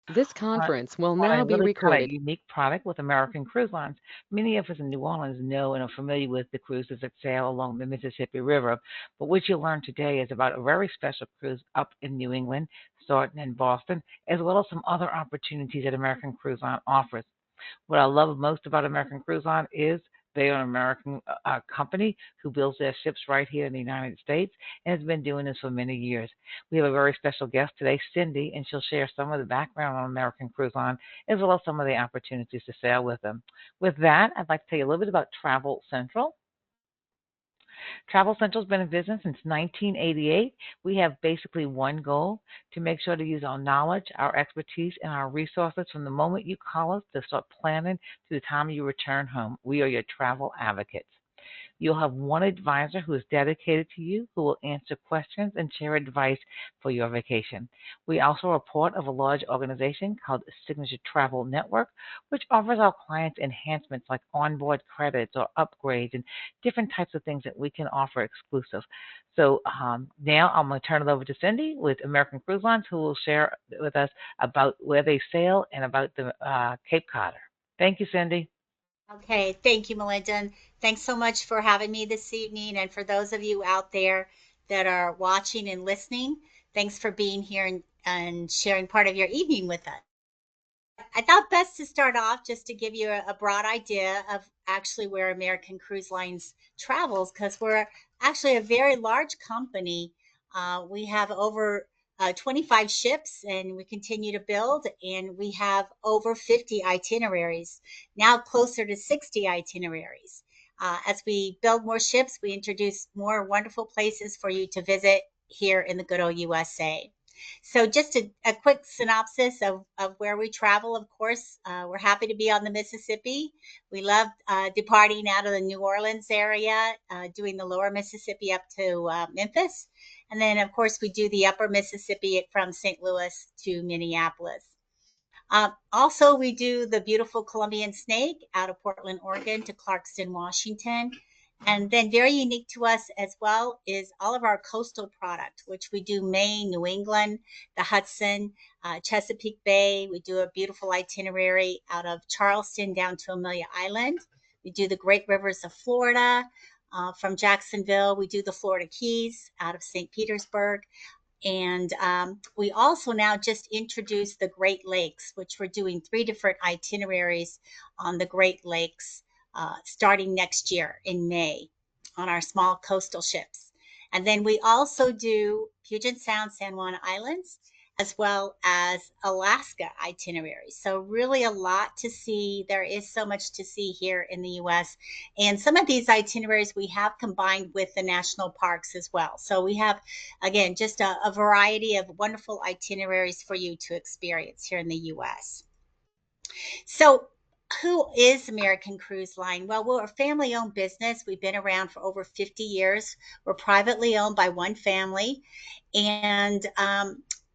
This on conference will on a now be really kind of recorded. unique product with American Cruise Lines. Many of us in New Orleans know and are familiar with the cruises that sail along the Mississippi River, but what you'll learn today is about a very special cruise up in New England, starting in Boston, as well as some other opportunities that American Cruise Line offers. What I love most about American Cruise Line is they are an American company who builds their ships right here in the United States and has been doing this for many years. We have a very special guest today, Cindy, and she'll share some of the background on American Cruise Line as well as some of the opportunities to sail with them. With that, I'd like to tell you a little bit about Travel Central. Travel Central's been in business since 1988. We have basically one goal to make sure to use our knowledge, our expertise, and our resources from the moment you call us to start planning to the time you return home. We are your travel advocates. You'll have one advisor who is dedicated to you, who will answer questions and share advice for your vacation. We also are part of a large organization called Signature Travel Network, which offers our clients enhancements like onboard credits or upgrades and different types of things that we can offer exclusive. So now I'm going to turn it over to Cindy with American Cruise Lines, who will share with us about where they sail and about the Cape Codder. Thank you, Cindy. Okay, thank you, Melinda. And thanks so much for having me this evening. And for those of you out there that are watching and listening, thanks for being here and sharing part of your evening with us. I thought best to start off just to give you a broad idea of actually where American Cruise Lines travels, because we're actually a very large company. We have over 25 ships and we continue to build, and we have over 50 itineraries, now closer to 60 itineraries. As we build more ships, we introduce more wonderful places for you to visit here in the good old USA. So, just a quick synopsis of where we travel. Of course, we're happy to be on the Mississippi. We love departing out of the New Orleans area, doing the lower Mississippi up to Memphis. And then, of course, we do the upper Mississippi from St. Louis to Minneapolis. Also, we do the beautiful Columbian snake out of Portland, Oregon to Clarkston, Washington. And then, very unique to us as well is all of our coastal product, which we do Maine, New England, the Hudson, Chesapeake Bay. We do a beautiful itinerary out of Charleston down to Amelia Island. We do the Great Rivers of Florida. From Jacksonville, we do the Florida Keys out of St. Petersburg. And we also now just introduced the Great Lakes, which we're doing three different itineraries on the Great Lakes starting next year in May on our small coastal ships. And then we also do Puget Sound, San Juan Islands, as well as Alaska itineraries. So, really, a lot to see. There is so much to see here in the US. And some of these itineraries we have combined with the national parks as well. So, we have, again, just a variety of wonderful itineraries for you to experience here in the US. So, who is American Cruise Line? Well, we're a family owned business. We've been around for over 50 years. We're privately owned by one family. And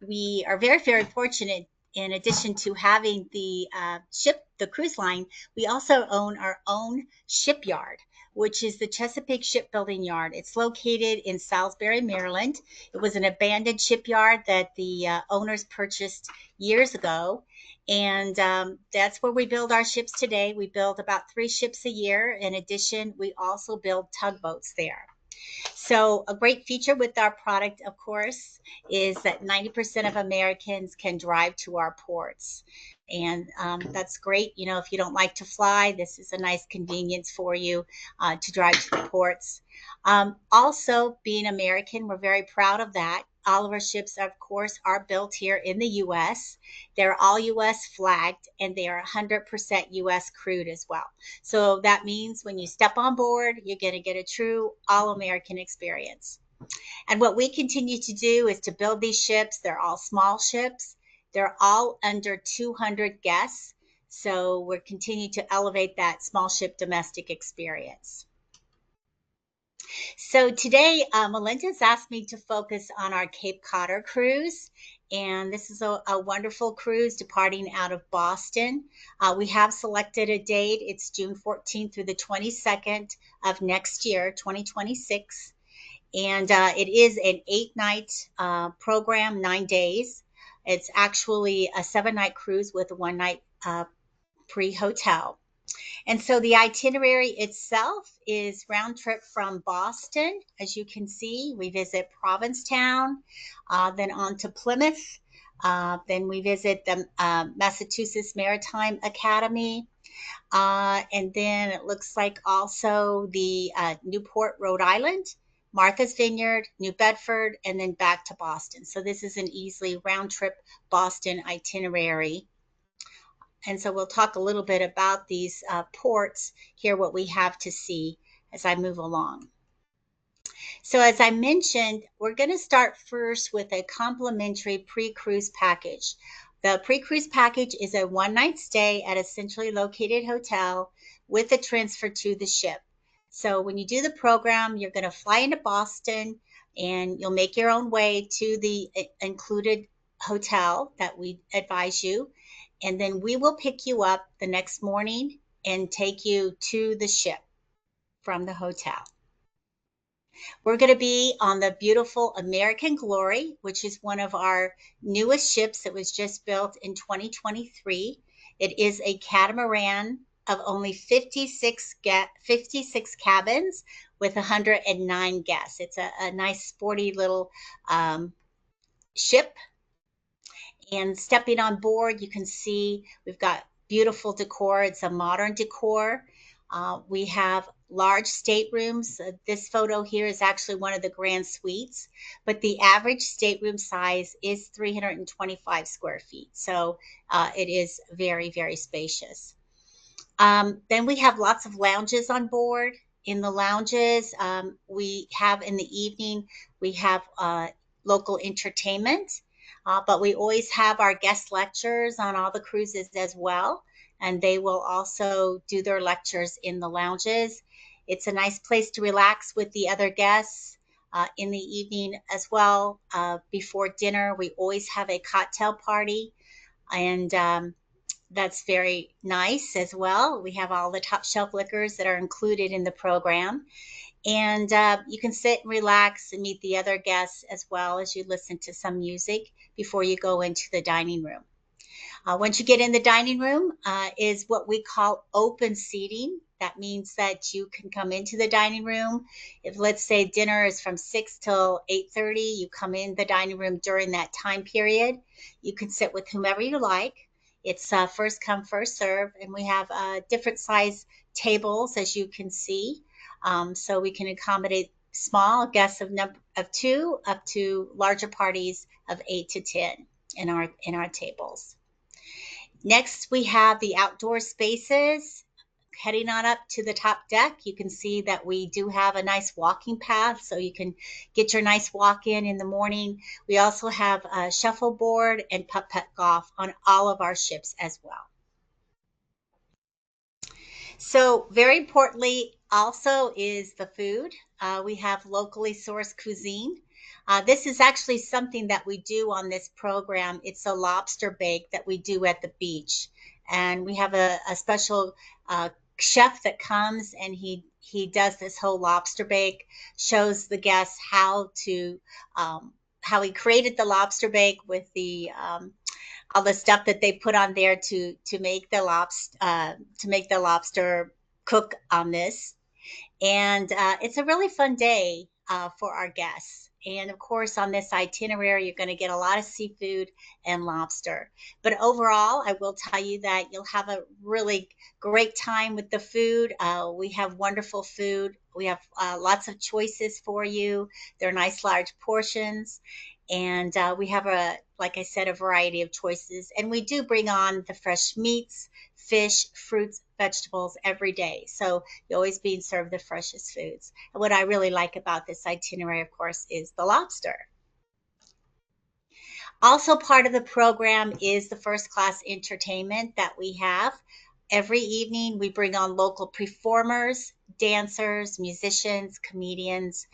we are very, very fortunate. In addition to having the ship, the cruise line, we also own our own shipyard, which is the Chesapeake Shipbuilding Yard. It's located in Salisbury, Maryland. It was an abandoned shipyard that the owners purchased years ago. And that's where we build our ships today. We build about three ships a year. In addition, we also build tugboats there. So, a great feature with our product, of course, is that 90% of Americans can drive to our ports. And that's great. You know, if you don't like to fly, this is a nice convenience for you to drive to the ports. Also, being American, we're very proud of that. All of our ships, of course, are built here in the US. They're all US flagged and they are 100% US crewed as well. So that means when you step on board, you're going to get a true all American experience. And what we continue to do is to build these ships. They're all small ships, they're all under 200 guests. So we're continuing to elevate that small ship domestic experience. So today, Melinda's asked me to focus on our Cape Codder cruise. And this is a wonderful cruise departing out of Boston. We have selected a date. It's June 14th through the 22nd of next year, 2026. And it is an 8 night program, 9 days. It's actually a 7-night cruise with a 1-night pre-hotel. And so the itinerary itself is round trip from Boston. As you can see, we visit Provincetown, then on to Plymouth. Then we visit the Massachusetts Maritime Academy. And then it looks like also the Newport, Rhode Island, Martha's Vineyard, New Bedford, and then back to Boston. So this is an easily round trip Boston itinerary. And so we'll talk a little bit about these ports here, what we have to see as I move along. So as I mentioned, we're going to start first with a complimentary pre-cruise package. The pre-cruise package is a 1-night stay at a centrally located hotel with a transfer to the ship. So when you do the program, you're going to fly into Boston and you'll make your own way to the included hotel that we advise you. And then we will pick you up the next morning and take you to the ship from the hotel. We're going to be on the beautiful American Glory, which is one of our newest ships that was just built in 2023. It is a catamaran of only 56 cabins with 109 guests. It's a nice sporty little ship. And stepping on board, you can see we've got beautiful decor. It's a modern decor. We have large staterooms. This photo here is actually one of the grand suites, but the average stateroom size is 325 square feet. So it is very, very spacious. Then we have lots of lounges on board. In the lounges, we have in the evening, we have local entertainment. But we always have our guest lectures on all the cruises as well. And they will also do their lectures in the lounges. It's a nice place to relax with the other guests in the evening as well. Before dinner, we always have a cocktail party. And that's very nice as well. We have all the top shelf liquors that are included in the program. And you can sit and relax and meet the other guests as well as you listen to some music before you go into the dining room. Once you get in the dining room is what we call open seating. That means that you can come into the dining room. If let's say dinner is from 6 till 8:30, you come in the dining room during that time period. You can sit with whomever you like. It's first come, first serve. And we have different size tables, as you can see. So we can accommodate small guests of 2 up to larger parties of 8 to 10 in our tables. Next, we have the outdoor spaces. Heading on up to the top deck, you can see that we do have a nice walking path, so you can get your nice walk in the morning. We also have a shuffleboard and putt-putt golf on all of our ships as well. So very importantly also is the food. We have locally sourced cuisine. This is actually something that we do on this program. It's a lobster bake that we do at the beach. And we have a special chef that comes and he does this whole lobster bake, shows the guests how he created the lobster bake with the all the stuff that they put on there to make the lobster cook on this. And it's a really fun day for our guests. And of course, on this itinerary, you're going to get a lot of seafood and lobster. But overall, I will tell you that you'll have a really great time with the food. We have wonderful food. We have lots of choices for you. They're nice large portions. And we have, like I said, a variety of choices. And we do bring on the fresh meats, fish, fruits, vegetables every day. So you're always being served the freshest foods. And what I really like about this itinerary, of course, is the lobster. Also part of the program is the first class entertainment that we have. Every evening we bring on local performers, dancers, musicians, comedians,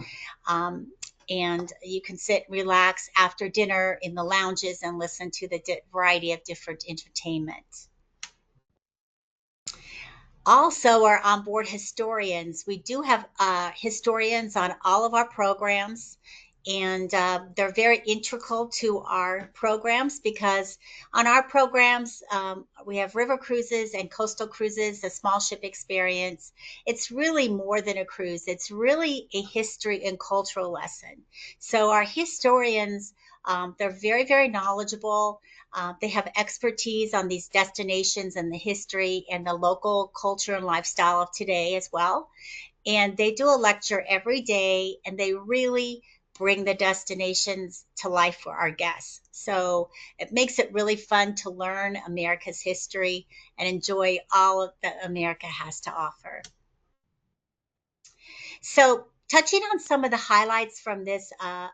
and you can sit and relax after dinner in the lounges and listen to the variety of different entertainment. Also, our onboard historians. We do have historians on all of our programs, and they're very integral to our programs because on our programs we have river cruises and coastal cruises, the small ship experience. It's really more than a cruise, it's really a history and cultural lesson. So our historians, they're very, very knowledgeable. They have expertise on these destinations and the history and the local culture and lifestyle of today as well. And they do a lecture every day, and they really bring the destinations to life for our guests. So it makes it really fun to learn America's history and enjoy all that America has to offer. So, touching on some of the highlights from this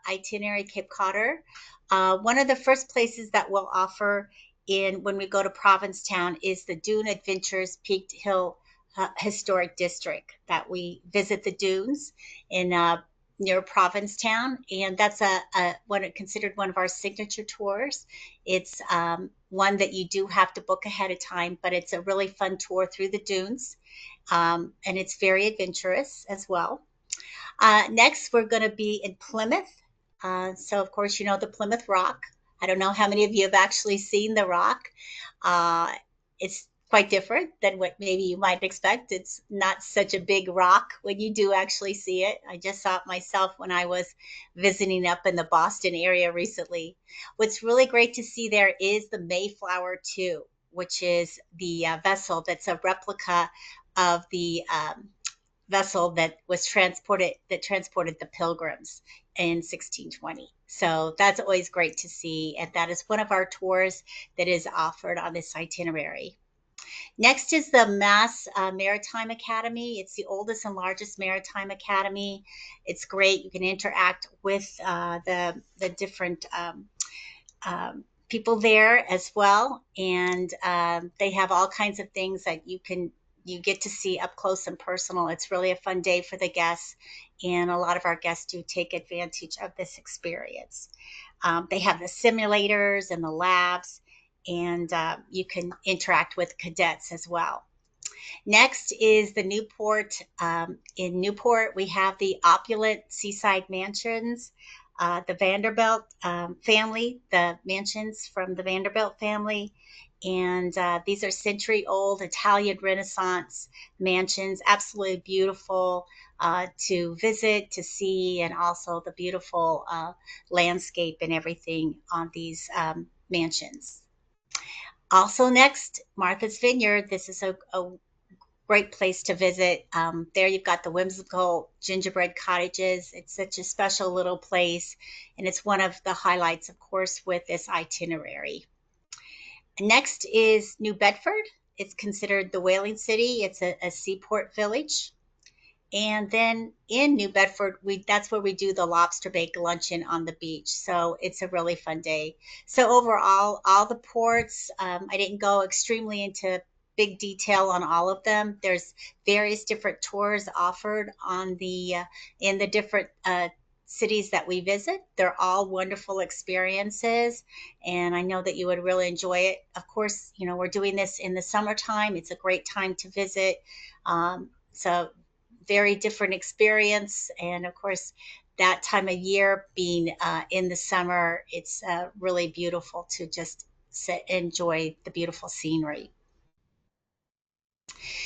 itinerary, Cape Codder, one of the first places that we'll offer in when we go to Provincetown is the Dune Adventures Peaked Hill Historic District. That we visit the dunes in near Provincetown, and that's a one considered one of our signature tours. It's one that you do have to book ahead of time, but it's a really fun tour through the dunes, and it's very adventurous as well. Next, we're going to be in Plymouth. So, of course, you know the Plymouth Rock. I don't know how many of you have actually seen the rock. Uh, it's quite different than what maybe you might expect. It's not such a big rock when you do actually see it. I just saw it myself when I was visiting up in the Boston area recently. What's really great to see there is the Mayflower 2, which is the vessel that's a replica of the vessel that transported the pilgrims in 1620. So that's always great to see, and that is one of our tours that is offered on this itinerary. Next is the Mass Maritime Academy. It's the oldest and largest maritime academy. It's great. You can interact with the different people there as well, and they have all kinds of things that you get to see up close and personal. It's really a fun day for the guests, and a lot of our guests do take advantage of this experience. They have the simulators and the labs, and you can interact with cadets as well. Next is the Newport. In Newport, we have the opulent seaside mansions, the Vanderbilt family, the mansions from the Vanderbilt family. And these are century old Italian Renaissance mansions, absolutely beautiful to visit, to see, and also the beautiful landscape and everything on these mansions. Also, next, Martha's Vineyard. This is a great place to visit. There you've got the whimsical gingerbread cottages. It's such a special little place, and it's one of the highlights, of course, with this itinerary. Next is New Bedford. It's considered the whaling city. It's a seaport village. And then in New Bedford, we that's where we do the lobster bake luncheon on the beach. So it's a really fun day. So overall, all the ports, I didn't go extremely into big detail on all of them. There's various different tours offered on the in the different cities that we visit. They're all wonderful experiences, and I know that you would really enjoy it. Of course, you know we're doing this in the summertime. It's a great time to visit. So very different experience. And of course, that time of year being in the summer, it's really beautiful to just enjoy the beautiful scenery.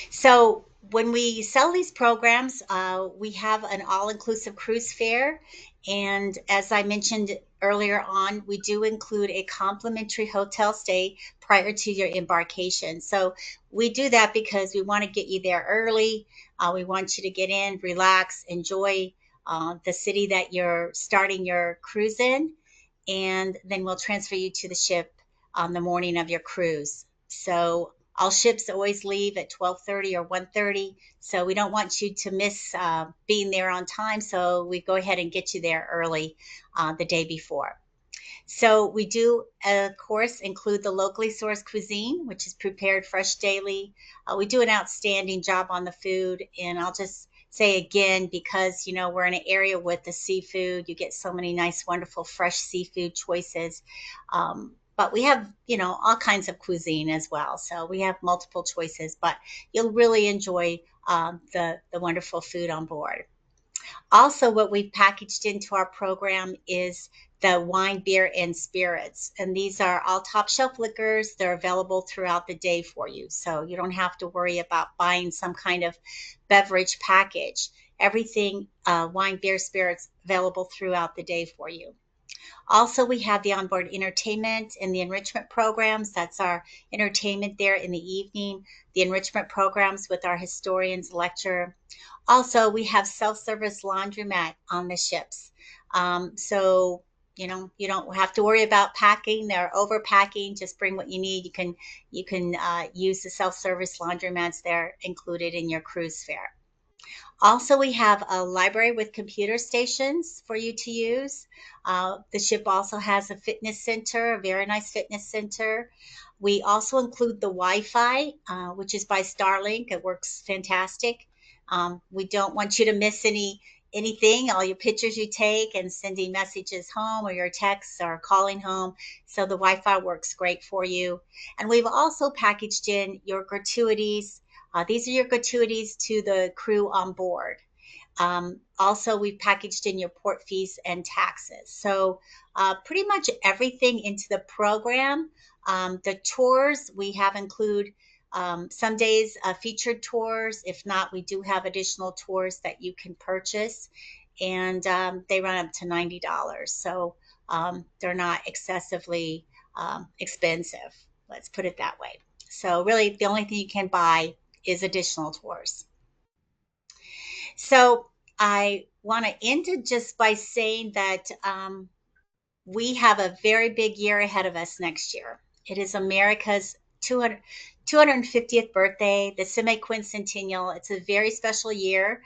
So when we sell these programs, we have an all-inclusive cruise fare. And as I mentioned earlier on, we do include a complimentary hotel stay prior to your embarkation. So we do that because we want to get you there early. We want you to get in, relax, enjoy the city that you're starting your cruise in, and then we'll transfer you to the ship on the morning of your cruise. So all ships always leave at 12:30 or 1:30, so we don't want you to miss being there on time. So we go ahead and get you there early the day before. So we do, of course, include the locally sourced cuisine, which is prepared fresh daily. We do an outstanding job on the food, and I'll just say again, because we're in an area with the seafood, you get so many nice, wonderful, fresh seafood choices. But we have, all kinds of cuisine as well. So we have multiple choices, but you'll really enjoy the wonderful food on board. Also, what we've packaged into our program is the wine, beer, and spirits. And these are all top shelf liquors. They're available throughout the day for you. So you don't have to worry about buying some kind of beverage package. Everything, wine, beer, spirits, available throughout the day for you. Also, we have the onboard entertainment and the enrichment programs. That's our entertainment there in the evening, the enrichment programs with our historians lecture. Also, we have self-service laundromat on the ships. So you don't have to worry about packing or overpacking. Just bring what you need. You can use the self-service laundromats there included in your cruise fare. Also, we have a library with computer stations for you to use. The ship also has a fitness center, a very nice fitness center. We also include the Wi-Fi, which is by Starlink. It works fantastic. We don't want you to miss anything, all your pictures you take and sending messages home or your texts or calling home. So the Wi-Fi works great for you. And we've also packaged in your gratuities. These are your gratuities to the crew on board. Also, we've packaged in your port fees and taxes. So, pretty much everything into the program. The tours we have include some days featured tours. If not, we do have additional tours that you can purchase, and they run up to $90. So they're not excessively expensive. Let's put it that way. So really, the only thing you can buy is additional tours. So I want to end it just by saying that we have a very big year ahead of us next year. It is America's 250th birthday, the semi-quincentennial. It's a very special year,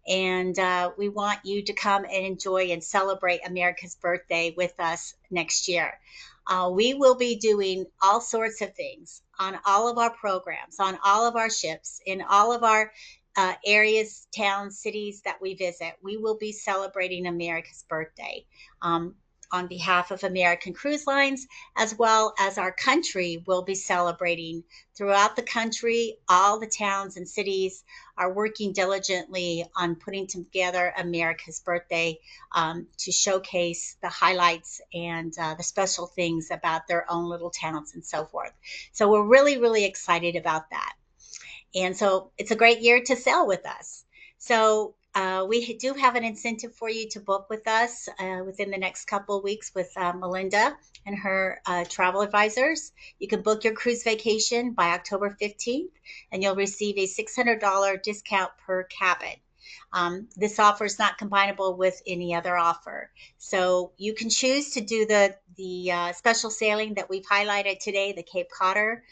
and we want you to come and enjoy and celebrate America's birthday with us next year. We will be doing all sorts of things on all of our programs, on all of our ships, in all of our areas, towns, cities that we visit. We will be celebrating America's birthday. On behalf of American Cruise Lines, as well as our country, will be celebrating throughout the country. All the towns and cities are working diligently on putting together America's birthday to showcase the highlights and the special things about their own little towns and so forth. So we're really, really excited about that. And so it's a great year to sail with us. So we do have an incentive for you to book with us within the next couple of weeks with Melinda and her travel advisors. You can book your cruise vacation by October 15th, and you'll receive a $600 discount per cabin. This offer is not combinable with any other offer. So you can choose to do the special sailing that we've highlighted today, the Cape Codder,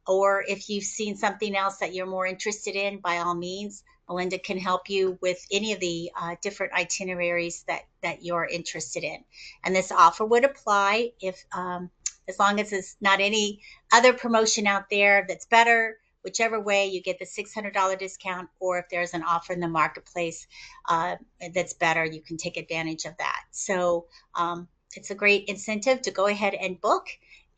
or if you've seen something else that you're more interested in, by all means, Melinda can help you with any of the different itineraries that you're interested in. And this offer would apply if, as long as there's not any other promotion out there that's better, whichever way you get the $600 discount, or if there's an offer in the marketplace that's better, you can take advantage of that. So it's a great incentive to go ahead and book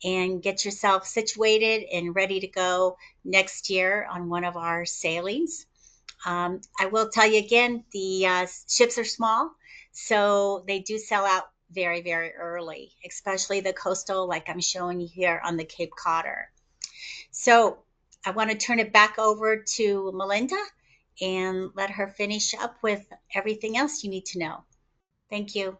and get yourself situated and ready to go next year on one of our sailings. I will tell you again, the ships are small, so they do sell out very, very early, especially the coastal, like I'm showing you here on the Cape Codder. So I want to turn it back over to Melinda and let her finish up with everything else you need to know. Thank you.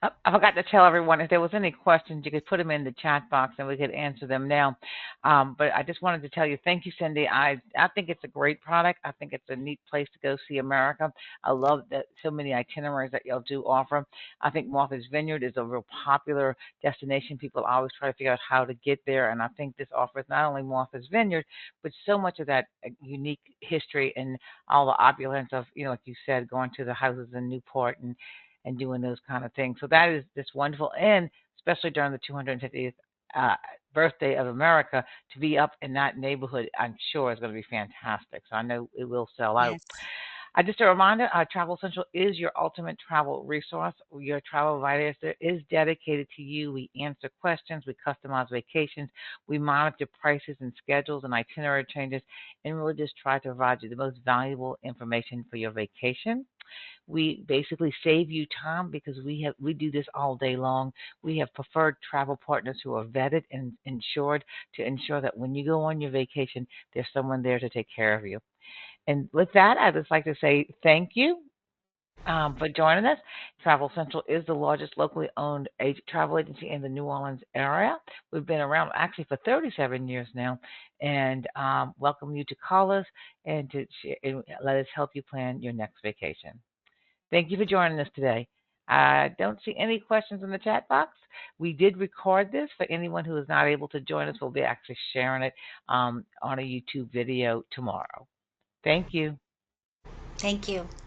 I forgot to tell everyone if there was any questions, you could put them in the chat box and we could answer them now. But I just wanted to tell you, thank you, Cindy. I think it's a great product. I think it's a neat place to go see America. I love that so many itineraries that y'all do offer. I think Martha's Vineyard is a real popular destination. People always try to figure out how to get there, and I think this offers not only Martha's Vineyard, but so much of that unique history and all the opulence of, like you said, going to the houses in Newport and doing those kind of things. So that is just wonderful, and especially during the 250th birthday of America, to be up in that neighborhood, I'm sure is going to be fantastic. So I know it will sell out. Yes. Just a reminder, Travel Central is your ultimate travel resource. Your travel advisor is dedicated to you. We answer questions, we customize vacations, we monitor prices and schedules and itinerary changes, and really just try to provide you the most valuable information for your vacation. We basically save you time because we do this all day long. We have preferred travel partners who are vetted and insured to ensure that when you go on your vacation, there's someone there to take care of you. And with that, I'd just like to say thank you for joining us. Travel Central is the largest locally owned travel agency in the New Orleans area. We've been around actually for 37 years now, and welcome you to call us and to and let us help you plan your next vacation. Thank you for joining us today. I don't see any questions in the chat box. We did record this for anyone who is not able to join us. We'll be actually sharing it on a YouTube video tomorrow. Thank you. Thank you.